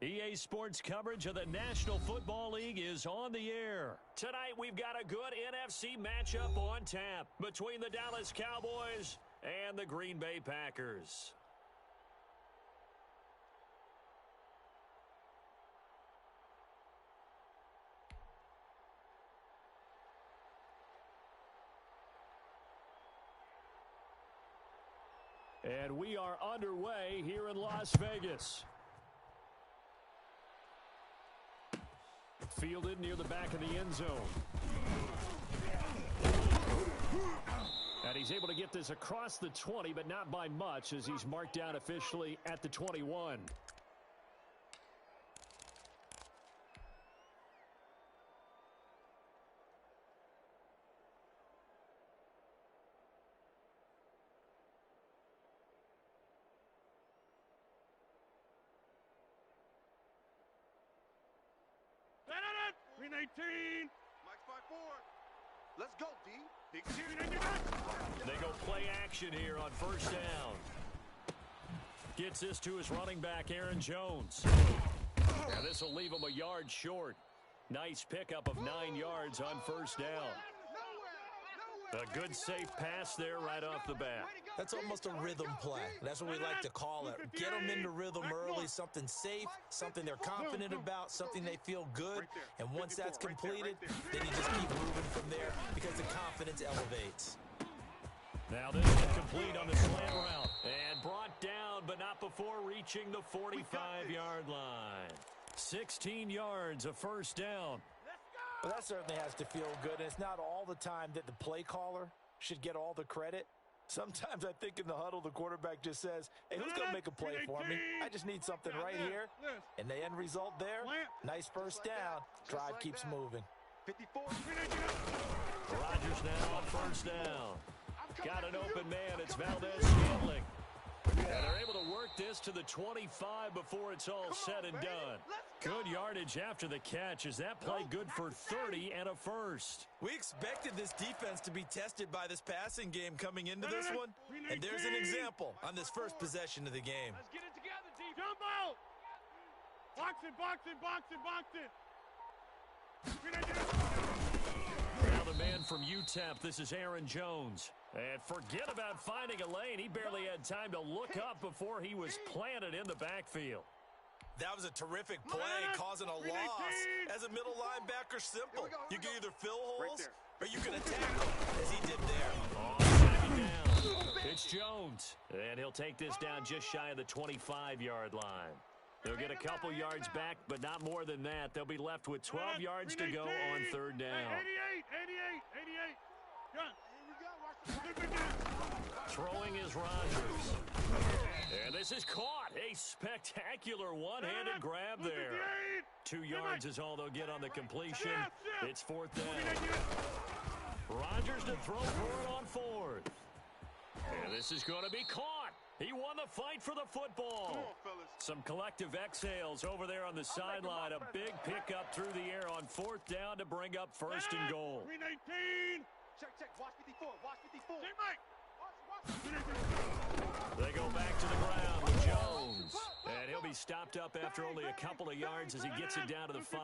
EA Sports coverage of the National Football League is on the air. Tonight, we've got a good NFC matchup on tap between the Dallas Cowboys and the Green Bay Packers. And we are underway here in Las Vegas. Fielded near the back of the end zone. And he's able to get this across the 20, but not by much as he's marked down officially at the 21. Green 18. Mike's 5-4. Let's go, D. Big They go play action here on first down. Gets this to his running back, Aaron Jones. And this will leave him a yard short. Nice pickup of 9 yards on first down. A good safe pass there right off the bat. That's almost a rhythm play. That's what we like to call it. Get them into rhythm early, something safe, something they're confident about, something they feel good. And once that's completed, then you just keep moving from there because the confidence elevates. Now this is complete on the slant route. And brought down, but not before reaching the 45-yard line. 16 yards, a first down. Well, that certainly has to feel good, and it's not all the time that the play caller should get all the credit. Sometimes I think in the huddle, the quarterback just says, hey, who's going to make a play for me? I just need something right here. And the end result there, nice first down. Drive keeps moving. 54. Rodgers now on first down. Got an open man. It's Valdez-Scantling. And they're able to work this to the 25 before it's all said and done. Good yardage after the catch. Is that play good for 30 and a first? We expected this defense to be tested by this passing game coming into this one. And there's an example on this first possession of the game. Let's get it together, D. Jump out. Box it, box it, box it, box it. Now the man from UTEP, this is Aaron Jones. And forget about finding a lane. He barely had time to look up before he was planted in the backfield. That was a terrific play, causing a loss. As a middle linebacker, simple. You can either fill holes or you can attack them, as he did there. Oh, second down. It's Jones. And he'll take this down just shy of the 25-yard line. They'll get a couple yards back, but not more than that. They'll be left with 12 yards to go on third down. 88. Throwing is Rodgers. And this is caught. A spectacular one-handed grab there. 2 yards is all they'll get on the completion. It's fourth down. Rodgers to throw for it on fourth. And this is going to be caught. He won the fight for the football. Some collective exhales over there on the sideline. A big pickup through the air on fourth down to bring up first and goal. 319. Check. Watch 54. Watch 54. Check, Mike. They go back to the ground with Jones. And he'll be stopped up after only a couple of yards as he gets it down to the 5.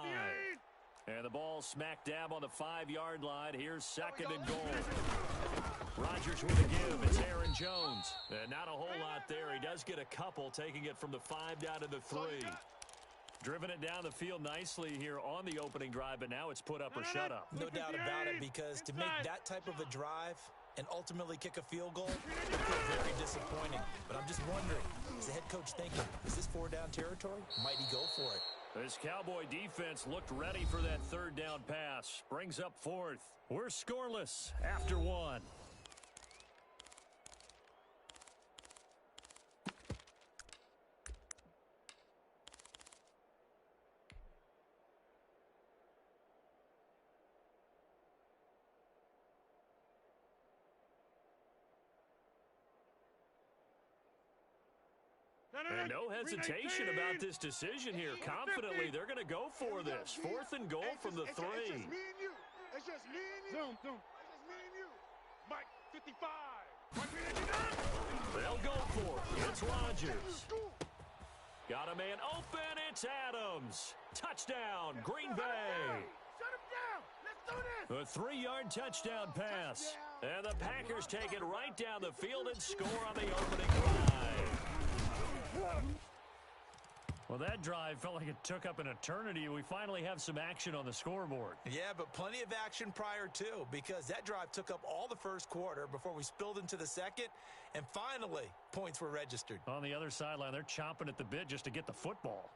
And the ball smack dab on the 5-yard line. Here's second and goal. Rodgers with a give. It's Aaron Jones. And not a whole lot there. He does get a couple, taking it from the 5 down to the 3. Driven it down the field nicely here on the opening drive, but now it's put up or shut up. No doubt about it, because to make that type of a drive and ultimately kick a field goal, it feels very disappointing. But I'm just wondering, is the head coach thinking, is this 4-down territory? Might he go for it? This Cowboy defense looked ready for that third down pass. Brings up fourth. We're scoreless after 1. And no hesitation about this decision here. Confidently, they're going to go for this. Fourth and goal from the 3. It's just me and you. It's just me and you. Zoom. It's just me and you. Mike, 55. They'll go for it. It's Rodgers. Got a man open. It's Adams. Touchdown, Green Bay. Shut him down. Let's do this. A 3-yard touchdown pass. And the Packers take it right down the field and score on the opening drive. Well, that drive felt like it took up an eternity. We finally have some action on the scoreboard. Yeah, but plenty of action prior to, because that drive took up all the first quarter before we spilled into the second, and finally, points were registered. On the other sideline, they're chomping at the bit just to get the football.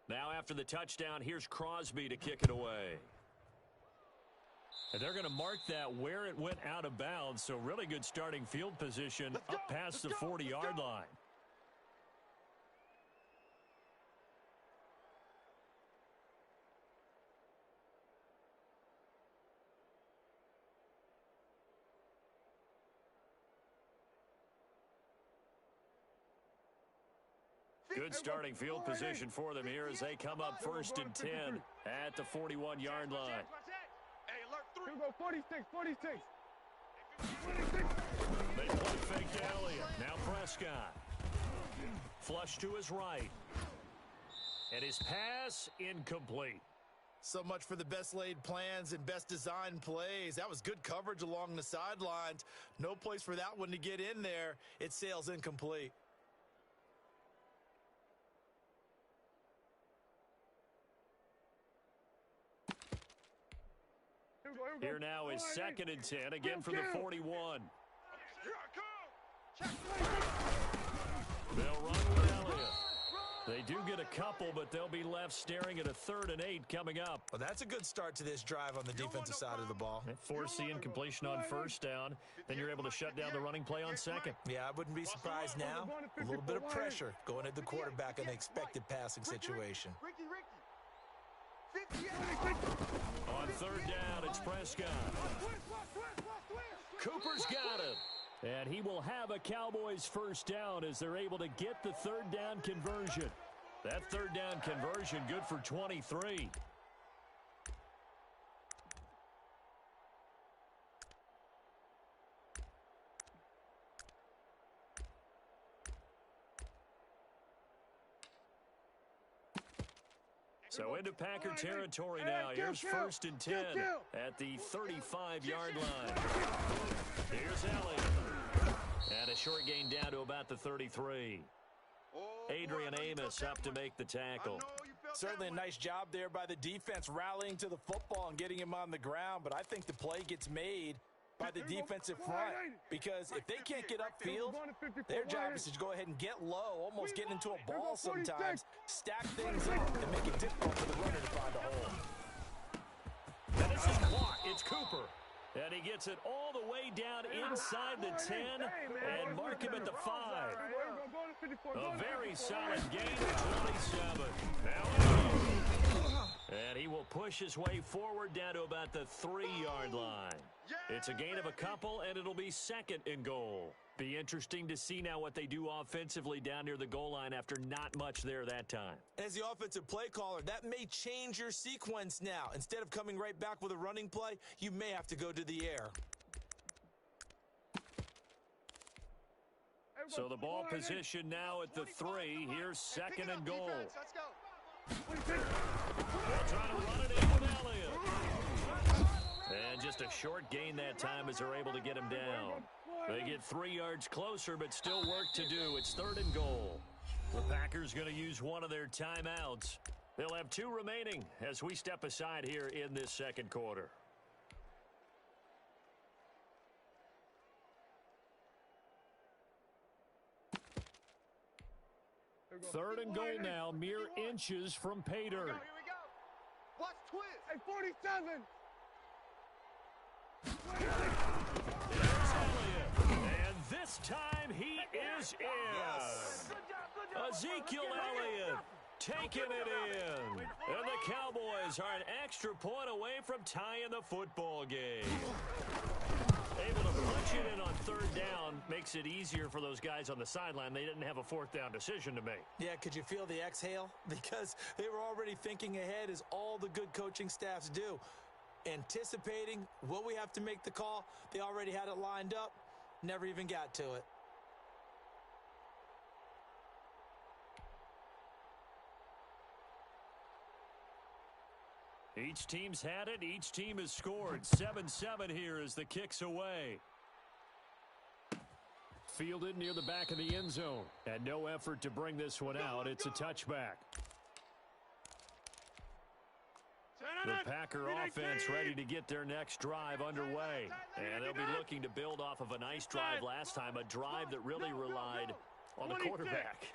Now after the touchdown, here's Crosby to kick it away. And they're going to mark that where it went out of bounds, so really good starting field position up past the 40-yard line. Good starting field position for them here as they come up 1st and 10 at the 41-yard line. Hey, alert 3. Here we go, 46, 46. They play fake to Elliott. Now Prescott. Flush to his right. And his pass incomplete. So much for the best laid plans and best designed plays. That was good coverage along the sidelines. No place for that one to get in there. It sails incomplete. Here now is 2nd and 10, again from the 41. Here I come. They'll run with Elliott. They do get a couple, but they'll be left staring at a 3rd and 8 coming up. Well, that's a good start to this drive on the defensive side of the ball. They force the incompletion on 1st down. Then you're able to shut down the running play on 2nd. Yeah, I wouldn't be surprised now. A little bit of pressure going at the quarterback in an expected passing situation. Ricky. On 3rd down, it's Prescott. Cooper's got him. And he will have a Cowboys 1st down as they're able to get the 3rd down conversion. That 3rd down conversion good for 23. So into Packer territory now. Here's 1st and 10 at the 35-yard line. Here's Elliott. And a short gain down to about the 33. Adrian Amos up to make the tackle. Certainly a nice job there by the defense rallying to the football and getting him on the ground, but I think the play gets made by the defensive front, because if they can't get upfield, their job is to go ahead and get low, almost get into a ball sometimes, stack things up, and make it difficult for the runner to find a hole. And this is caught. It's Cooper. And he gets it all the way down inside the 10 and mark him at the 5. A very solid gain of 27. Now, and he will push his way forward down to about the 3-yard line. It's a gain of a couple, and it'll be 2nd and goal. Be interesting to see now what they do offensively down near the goal line after not much there that time. As the offensive play caller, that may change your sequence now. Instead of coming right back with a running play, you may have to go to the air. So the ball position now at the 3. Here's 2nd and goal. Let's go. They'll try to run it in with Elliott. And just a short gain that time as they're able to get him down. They get 3 yards closer, but still work to do. It's 3rd and goal. The Packers going to use one of their timeouts. They'll have 2 remaining as we step aside here in this 2nd quarter. Third and goal now, mere inches from Pater. Here we go. Watch twist. Hey, 47. There's Elliott. This time he is in. Yes. Ezekiel Elliott taking it in. And the Cowboys are an extra point away from tying the football game. Able to punch it in on third down makes it easier for those guys on the sideline. They didn't have a fourth down decision to make. Yeah, could you feel the exhale? Because they were already thinking ahead, as all the good coaching staffs do. Anticipating what we have to make the call. They already had it lined up. Never even got to it. Each team's had it. Each team has scored. 7-7 here as the kick's away. Fielded near the back of the end zone. And no effort to bring this one out. It's a touchback. The Packer offense ready to get their next drive underway. And they'll be looking to build off of a nice drive last time. A drive that really relied on the quarterback.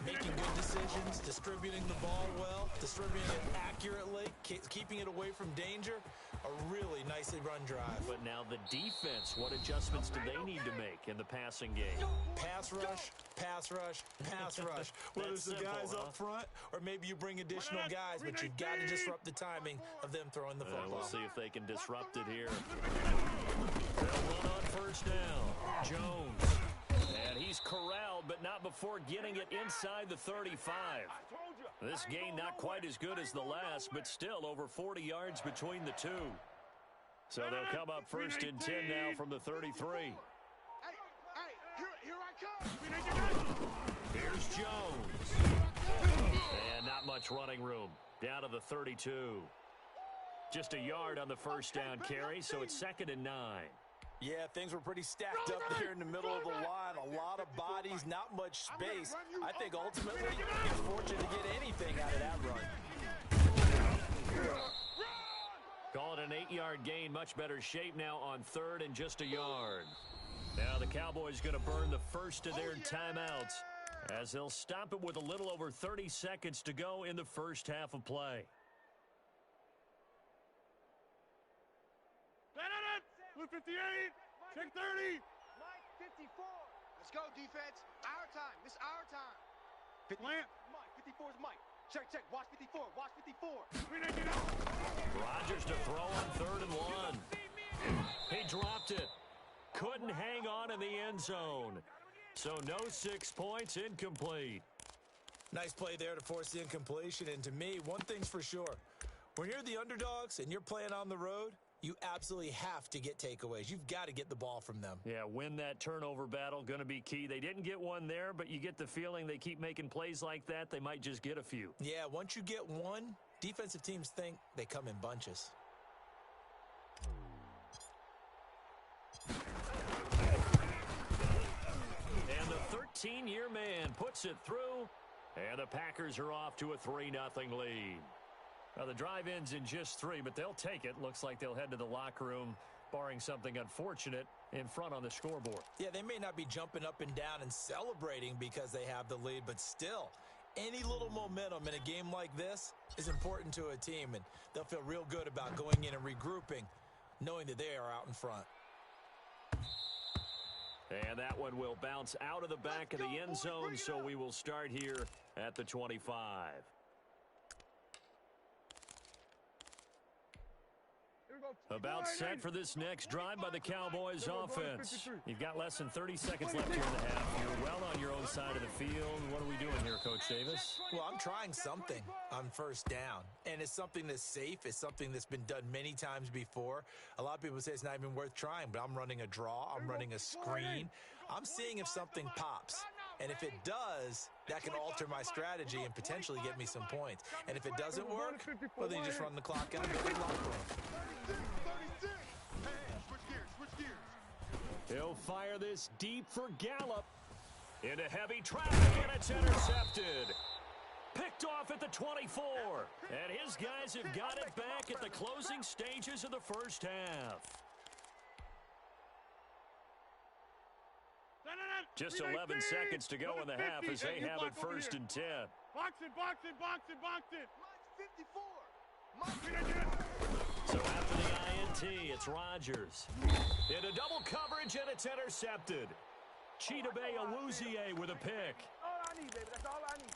Making good decisions, distributing the ball well, distributing it accurately, keeping it away from danger. A really nicely run drive. But now the defense, what adjustments do they need to make in the passing game? Pass rush, pass rush, pass rush. Whether it's the guys up front or maybe you bring additional guys, but you've got to disrupt the timing of them throwing the football. We'll see if they can disrupt it here. They'll run on first down. Jones. And he's corralled, but not before getting it inside the 35. This gain not quite as good as the last, but still over 40 yards between the two. So they'll come up first and 10 now from the 33. Here I come. Here's Jones. And not much running room. Down to the 32. Just a yard on the first down carry, so it's 2nd and 9. Yeah, things were pretty stacked up there in the middle of the line. A lot of bodies, not much space. I think ultimately he's fortunate to get anything out of that run. Call it an 8-yard gain. Much better shape now on 3rd and just a yard. Now the Cowboys going to burn the first of their timeouts as they'll stop it with a little over 30 seconds to go in the first half of play. Blue 58, check 30. Mike 54. Let's go, defense. Our time. This is our time. Plant. Mike 54 is Mike. Check. Watch 54. Watch 54. Rodgers to throw on 3rd and 1. He dropped it. Couldn't hang on in the end zone. So no 6 points, incomplete. Nice play there to force the incompletion. And to me, one thing's for sure. When you're the underdogs and you're playing on the road, you absolutely have to get takeaways. You've got to get the ball from them. Yeah, win that turnover battle, going to be key. They didn't get one there, but you get the feeling they keep making plays like that, they might just get a few. Yeah, once you get one, defensive teams think they come in bunches. And the 13-year man puts it through, and the Packers are off to a 3-0 lead. Now, the drive ends in just 3, but they'll take it. Looks like they'll head to the locker room, barring something unfortunate, in front on the scoreboard. Yeah, they may not be jumping up and down and celebrating because they have the lead, but still, any little momentum in a game like this is important to a team, and they'll feel real good about going in and regrouping, knowing that they are out in front. And that one will bounce out of the back of the end zone, so we will start here at the 25. About set for this next drive by the Cowboys offense. You've got less than 30 seconds left here in the half. You're well on your own side of the field. What are we doing here, Coach Davis? Well, I'm trying something on first down, and it's something that's safe. It's something that's been done many times before. A lot of people say it's not even worth trying, but I'm running a draw. I'm running a screen. I'm seeing if something pops. And if it does, that can alter my strategy and potentially get me some points. And if it doesn't work, well, then you just run the clock out and go to the locker room. Switch gears. He'll fire this deep for Gallup. Into heavy traffic, and it's intercepted. Picked off at the 24. And his guys have got it back at the closing stages of the first half. Just 11 seconds to go in the half as they have it first and 10. Box it. Mike 54. So after the INT, it's Rodgers. Into double coverage, and it's intercepted. Chidobe Awuzie with a pick. All I need, baby. That's all I need.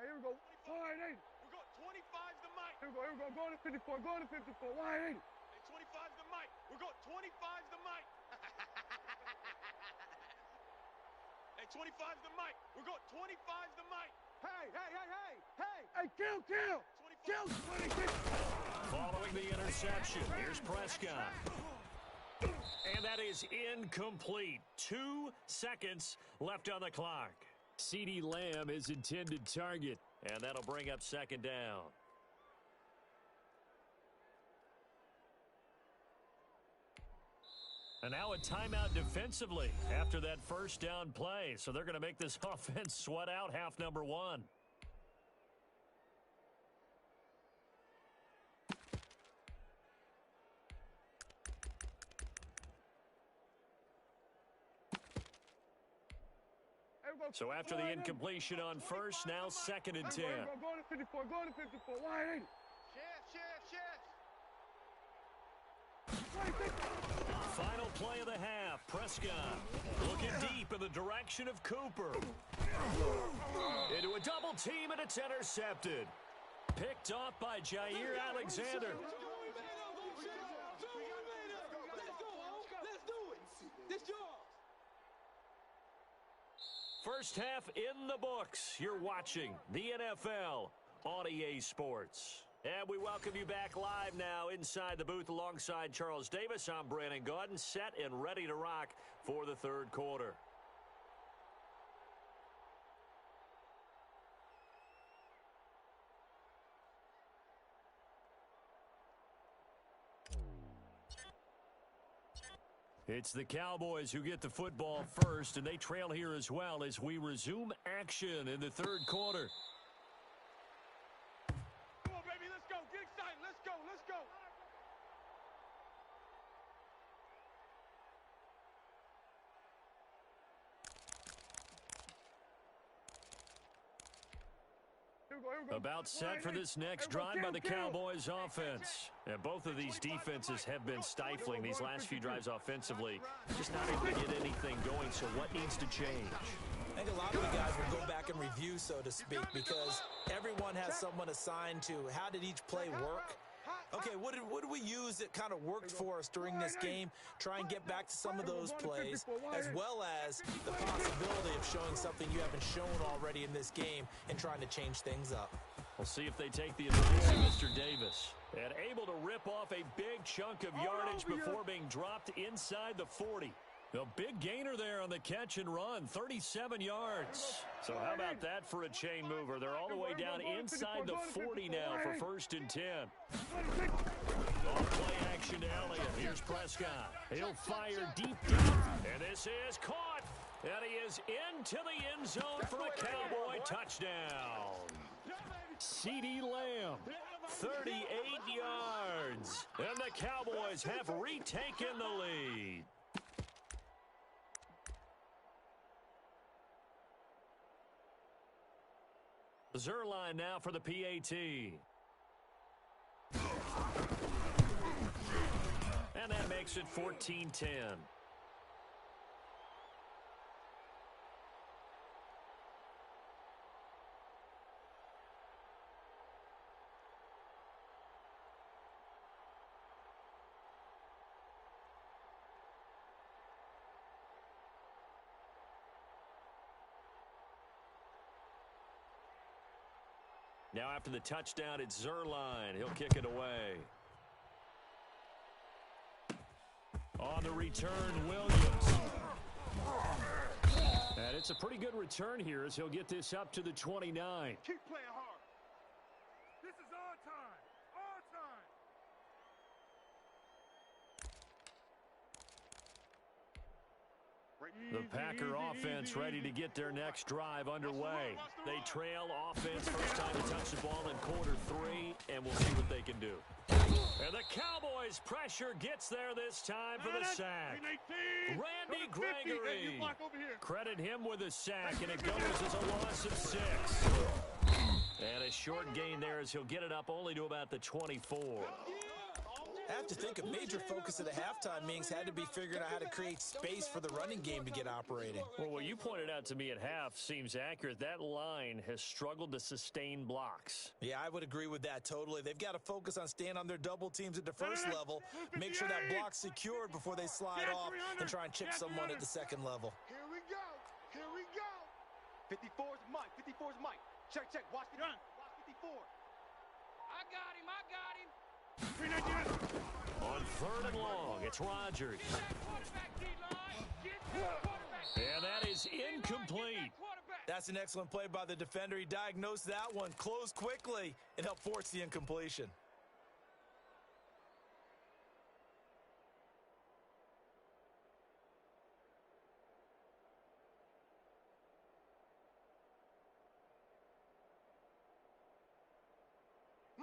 Hey, here we go. 180. We got 25's the mic. Here we go. Here we go. Go to 54. Go to 54. 180. Hey, 25's the mic. We got 25's the mic. Hey, 25's the mic. We got 25's the mic. Hey, hey, hey, hey, hey. Hey, kill. Kill 26. Following the interception, here's Prescott. And that is incomplete. 2 seconds left on the clock. CeeDee Lamb is intended target, and that'll bring up second down. And now a timeout defensively after that first down play. So they're going to make this offense sweat out half number 1. So after the incompletion on first, now 2nd and 10. Go to 54. Go to 54. 180. Shift. Final play of the half. Prescott looking deep in the direction of Cooper. Into a double team, and it's intercepted. Picked off by Jair Alexander. First half in the books. You're watching the NFL on EA Sports. And we welcome you back live now inside the booth alongside Charles Davis. I'm Brandon Gaudin, set and ready to rock for the third quarter. It's the Cowboys who get the football first, and they trail here as well as we resume action in the third quarter. Come on, baby. Let's go. Get excited. Let's go. Let's go. About set for this next drive by the Cowboys offense. And both of these defenses have been stifling these last few drives offensively. Just not able to get anything going, so what needs to change? I think a lot of the guys will go back and review, so to speak, because everyone has someone assigned to how did each play work. Okay, what did we use that kind of worked for us during this game? Try and get back to some of those plays, as well as the possibility of showing something you haven't shown already in this game and trying to change things up. We'll see if they take the advice of Mr. Davis. And able to rip off a big chunk of yardage before being dropped inside the 40. A big gainer there on the catch and run, 37 yards. So how about that for a chain mover? They're all the way down inside the 40 now for 1st and 10. On play action to Elliott. Here's Prescott. He'll fire deep. And this is caught. And he is into the end zone for a Cowboy touchdown. CeeDee Lamb, 38 yards. And the Cowboys have retaken the lead. Zerline now for the PAT. And that makes it 14-10. Now after the touchdown, it's Zerline. He'll kick it away. On the return, Williams. And it's a pretty good return here as he'll get this up to the 29. Keep playing hard. This is our time. Our time. The Packer offense ready to get their next drive underway. They trail offense first time to touch the ball in quarter 3, and we'll see what they can do. And the Cowboys pressure gets there this time for the sack. Randy Gregory. Credit him with a sack, and it goes as a loss of 6. And a short gain there as he'll get it up only to about the 24. I have to think a major focus of the halftime meetings had to be figuring out how to create space for the running game to get operating. Well, what you pointed out to me at half seems accurate. That line has struggled to sustain blocks. Yeah, I would agree with that totally. They've got to focus on staying on their double teams at the first level, make sure that block's secured before they slide off and try and chip someone at the second level. Here we go. Here we go. 54's Mike. 54's Mike. Check, check. Watch 54. Watch 54. I got him. I got him. On third and long, it's Rodgers. And that is incomplete. That's an excellent play by the defender. He diagnosed that one, closed quickly, and helped force the incompletion.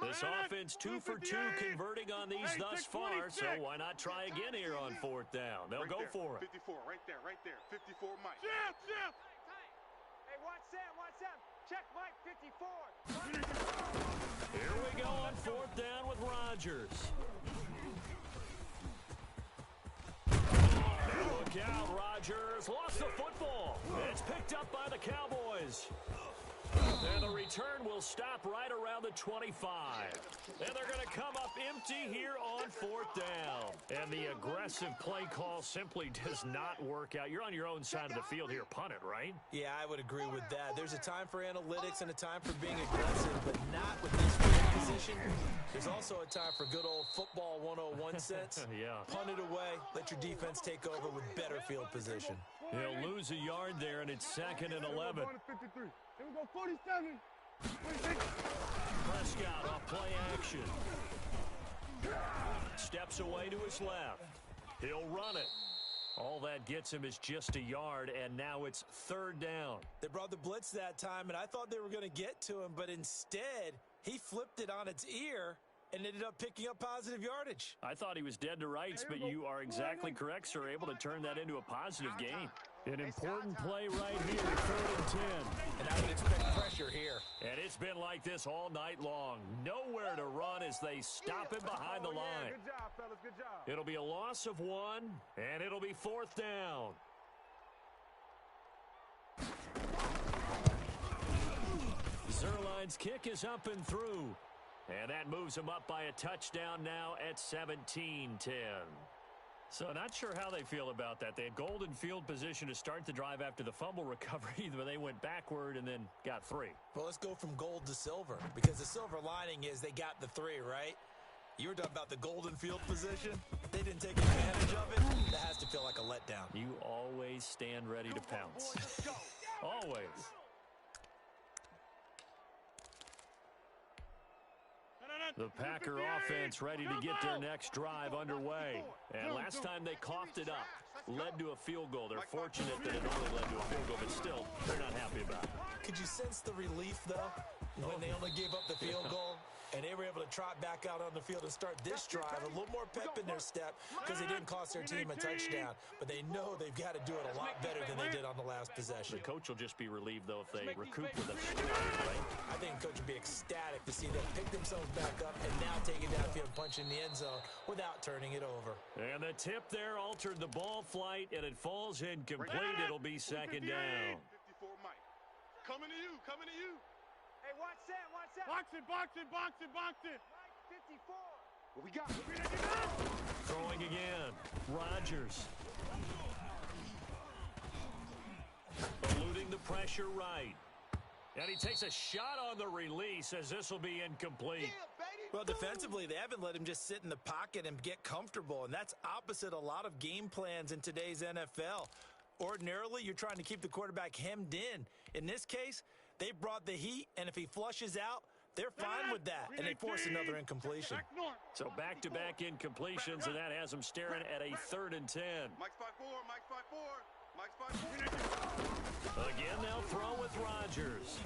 This offense 2 for 2 converting on these thus far, so why not try again here on fourth down? They'll go for it. 54, right there, right there. 54, Mike. Hey, watch Sam, watch Sam. Check Mike, 54. Here we go on fourth down with Rodgers. Look out, Rodgers lost the football. It's picked up by the Cowboys. And the return will stop right around the 25. And they're going to come up empty here on fourth down. And the aggressive play call simply does not work out. You're on your own side of the field here. Punt it, right? Yeah, I would agree with that. There's a time for analytics and a time for being aggressive, but not with this field position. There's also a time for good old football 101 sense. Yeah. Punt it away. Let your defense take over with better field position. He'll lose a yard there, and it's second and 11. Here we go, 47. 46. Prescott off play action. Steps away to his left. He'll run it. All that gets him is just a yard, and now it's third down. They brought the blitz that time, and I thought they were going to get to him, but instead, he flipped it on its ear and ended up picking up positive yardage. I thought he was dead to rights, but you are exactly correct, sir. Able to turn that into a positive gain. An important play right here, third and 10. And I would expect pressure here. And it's been like this all night long. Nowhere to run as they stop him behind the line. Good job, fellas, good job. It'll be a loss of 1, and it'll be fourth down. Zerline's kick is up and through. And that moves him up by a touchdown now at 17-10. So not sure how they feel about that. They had golden field position to start the drive after the fumble recovery, but they went backward and then got 3. Well, let's go from gold to silver, because the silver lining is they got the 3, right? You were talking about the golden field position. They didn't take advantage of it. That has to feel like a letdown. You always stand ready to pounce. Always. The Packer offense ready to get their next drive underway. And last time they coughed it up, led to a field goal. They're fortunate that it only led to a field goal, but still, they're not happy about it. Could you sense the relief, though, when they only gave up the field goal? And they were able to trot back out on the field and start this drive a little more pep in their step because they didn't cost their team a touchdown. But they know they've got to do it a lot better than they did on the last possession. The coach will just be relieved, though, if they recoup with a score, right? I think the coach would be ecstatic to see them pick themselves back up and now take it downfield and punch in the end zone without turning it over. And the tip there altered the ball flight, and it falls incomplete. It'll be second down. 54, Mike. Coming to you, coming to you. Hey, watch Sam, watch Sam. Box it, box it, box it, box it. Mike, 54. What we got? Throwing again. Rodgers. Eluding the pressure right. And he takes a shot on the release as this will be incomplete. Well, defensively, they haven't let him just sit in the pocket and get comfortable, and that's opposite a lot of game plans in today's NFL. Ordinarily, you're trying to keep the quarterback hemmed in. In this case, they brought the heat, and if he flushes out, they're fine with that, and they force another incompletion. So back-to-back incompletions, and that has them staring at a third and 10. Mike's 5-4, Mike's 5-4, Mike's 5-4. Again, they'll throw with Rodgers.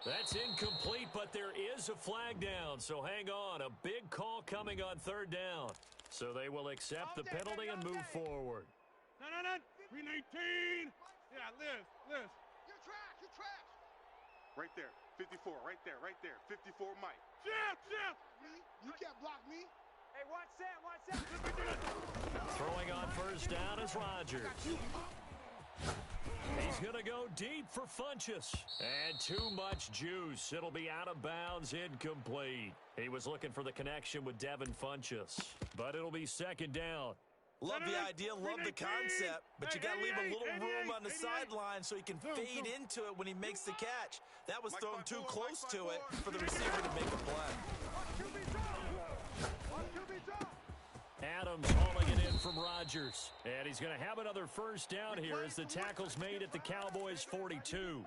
That's incomplete, but there is a flag down, so hang on. A big call coming on third down. So they will accept the penalty and move forward. No, 319. Yeah, Liz. You're trash, you're trash. Right there. 54, right there, right there. 54, Mike. Shift. Me? You can't block me. Hey, watch Sam. Throwing on first down is Rodgers. He's going to go deep for Funchess. And too much juice. It'll be out of bounds, incomplete. He was looking for the connection with Devin Funchess. But it'll be second down. Love the idea, love the concept, but you got to leave a little room on the sideline so he can fade into it when he makes the catch. That was thrown too close to it for the receiver to make a play. Adams hauling it in from Rodgers. And he's going to have another first down here as the tackle's made at the Cowboys' 42. 319.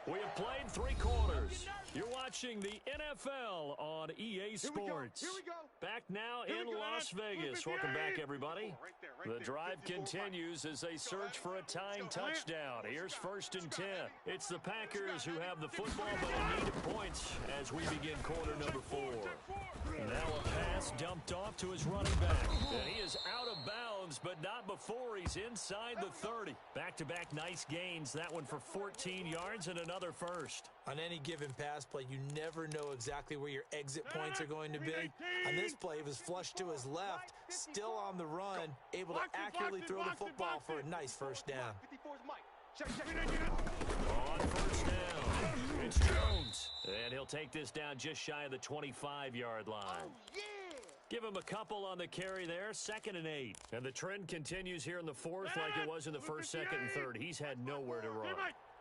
We have played 3 quarters. You're watching the NFL on EA Sports. Here we go. Back now in Las Vegas. Welcome back, everybody. The drive continues as they search for a tying touchdown. Here's first and 10. It's the Packers who have the football, but in need of points as we begin quarter number 4. Now a pass dumped off to his running back. And he is out of bounds, but not before he's inside the 30. Back-to-back nice gains. That one for 14 yards and another first. On any given pass play, you never know exactly where your exit points are going to be. On this play, he was flushed to his left, still on the run, able to accurately throw the football for a nice first down. 54's Mike. Check. On first down, it's Jones. And he'll take this down just shy of the 25-yard line. Oh, yeah. Give him a couple on the carry there, 2nd and 8. And the trend continues here in the 4th like it was in the 1st, 2nd, and 3rd. He's had nowhere to run.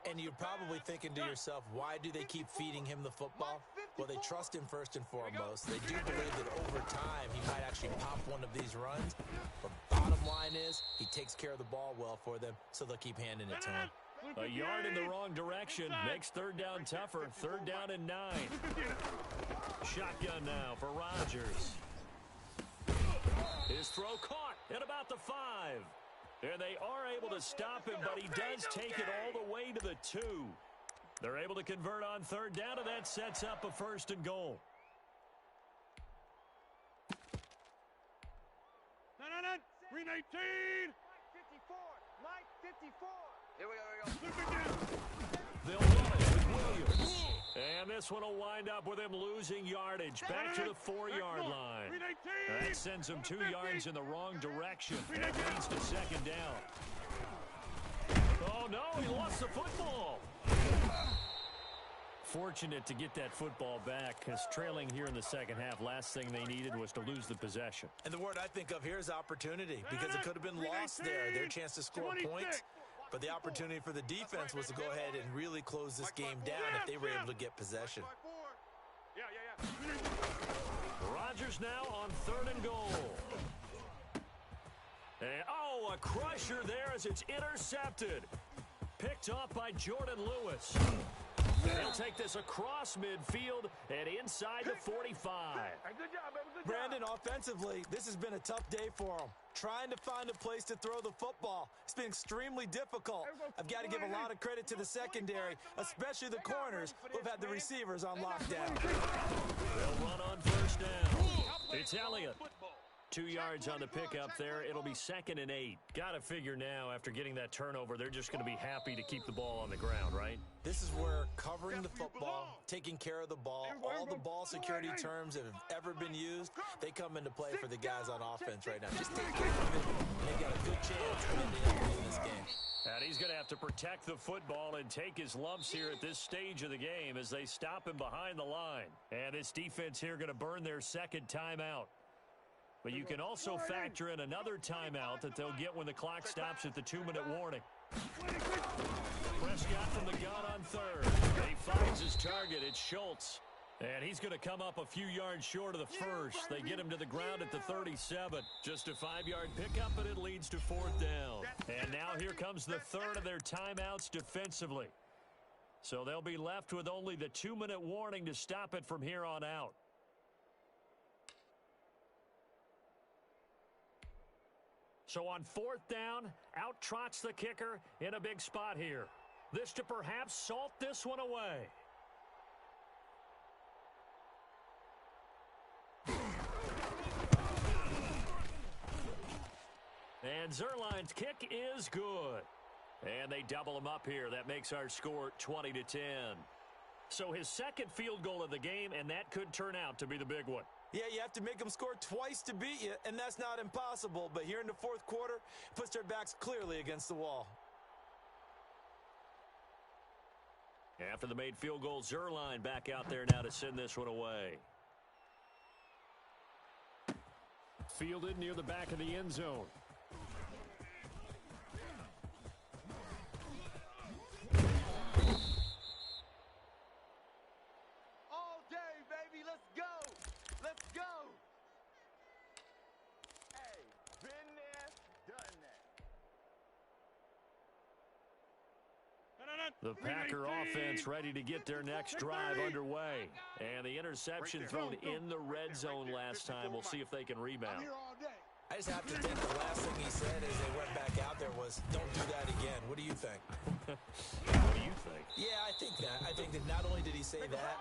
And you're probably thinking to yourself, why do they keep feeding him the football? Well, they trust him first and foremost. They do believe that over time he might actually pop one of these runs. But bottom line is, he takes care of the ball well for them, so they'll keep handing it to him. A yard in the wrong direction makes 3rd down tougher. 3rd down and 9. Shotgun now for Rodgers. His throw caught at about the 5. And they are able to stop him, but he does take it all the way to the 2. They're able to convert on 3rd down, and that sets up a 1st and goal. No. 319. Mike 54. Here we go. They'll run it with Williams. And this one will wind up with him losing yardage back to the 4-yard line. That sends him 2 yards in the wrong direction. And leads to 2nd down. Oh, no, he lost the football. Fortunate to get that football back, because trailing here in the second half, last thing they needed was to lose the possession. And the word I think of here is opportunity, because it could have been lost there, their chance to score points. But the opportunity for the defense was to go ahead and really close this game down if they were able to get possession. Yeah. Rodgers now on 3rd and goal. And, a crusher there as it's intercepted. Picked off by Jordan Lewis. And he'll take this across midfield and inside the 45. Good job, baby. Good job. Brandon, offensively, this has been a tough day for him. Trying to find a place to throw the football. It's been extremely difficult. I've got to give a lot of credit to the secondary, especially the corners who've had the receivers on lockdown. They'll run on 1st down. It's Elliott. 2 yards on the pickup there. It'll be 2nd and 8. Got to figure now, after getting that turnover, they're just going to be happy to keep the ball on the ground, right? This is where covering the football, taking care of the ball, all the ball security terms that have ever been used, they come into play for the guys on offense right now. Just take care of it, and they've got a good chance of winning this game. And he's going to have to protect the football and take his lumps here at this stage of the game as they stop him behind the line. And this defense here going to burn their 2nd timeout. But you can also factor in another timeout that they'll get when the clock stops at the 2-minute warning. Prescott from the gun on 3rd. He finds his target. It's Schultz. And he's going to come up a few yards short of the 1st. They get him to the ground at the 37. Just a 5-yard pickup, and it leads to 4th down. And now here comes the 3rd of their timeouts defensively. So they'll be left with only the 2-minute warning to stop it from here on out. So on 4th down, out trots the kicker in a big spot here. This to perhaps salt this one away. And Zerline's kick is good. And they double him up here. That makes our score 20-10. So his second field goal of the game, and that could turn out to be the big one. Yeah, you have to make them score twice to beat you, and that's not impossible. But here in the fourth quarter, puts their backs clearly against the wall. After the made field goal, Zerline back out there now to send this one away. Fielded near the back of the end zone. All day, baby. Let's go. Let's go. Hey, been there, done that. The Packer offense ready to get their next drive underway. And the interception thrown in the red zone last time. We'll see if they can rebound. I'm here all day. I just have to think the last thing he said as they went back out there was, don't do that again. What do you think? What do you think? Yeah, I think that. I think that not only did he say that,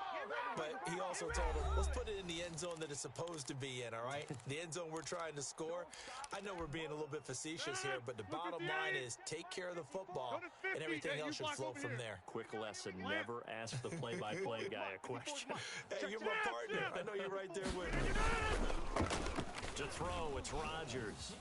but he also told him, let's put it in the end zone that it's supposed to be in, all right? The end zone we're trying to score. I know we're being a little bit facetious here, but the bottom line is take care of the football, and everything else should flow from there. Quick lesson, never ask the play-by-play guy a question. Hey, you're my partner. I know you're right there with me. To throw, it's Rodgers.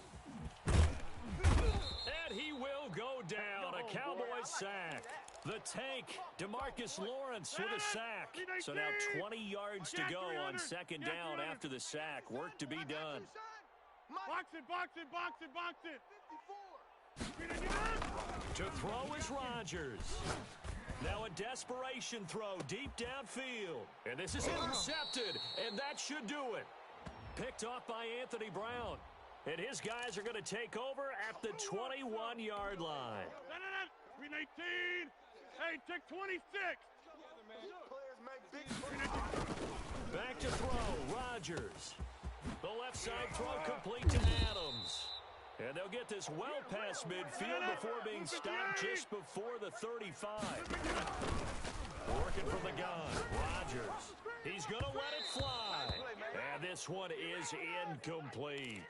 And he will go down. A Cowboys sack. The tank, DeMarcus Lawrence with a sack. So now 20 yards to go on second down after the sack. Work to be done. Box it, box it, box it, box it. To throw is Rodgers. Now a desperation throw deep downfield. And this is intercepted, and that should do it. Picked off by Anthony Brown. And his guys are going to take over at the 21-yard line. 319. Hey, take 26. Back to throw, Rodgers. The left side throw complete to Adams. And they'll get this well past midfield before being stopped just before the 35. Working from the gun, Rodgers. He's going to let it fly. And this one is incomplete.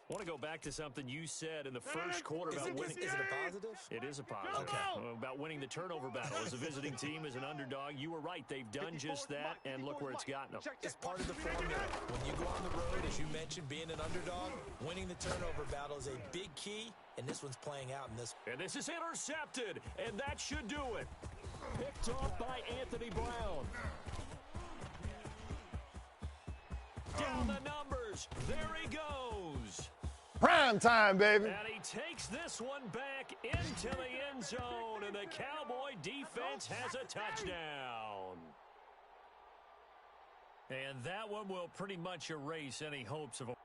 I want to go back to something you said in the first quarter about winning. Is it a positive? It is a positive. Okay. About winning the turnover battle. As a visiting team, as an underdog, you were right. They've done just that, and look where it's gotten them. It's part of the formula. When you go on the road, as you mentioned, being an underdog, winning the turnover battle is a big key, and this one's playing out in this. And this is intercepted, and that should do it. Picked off by Anthony Brown. Down the numbers. There he goes. Prime time, baby. And he takes this one back into the end zone, and the Cowboy defense has a touchdown. And that one will pretty much erase any hopes of a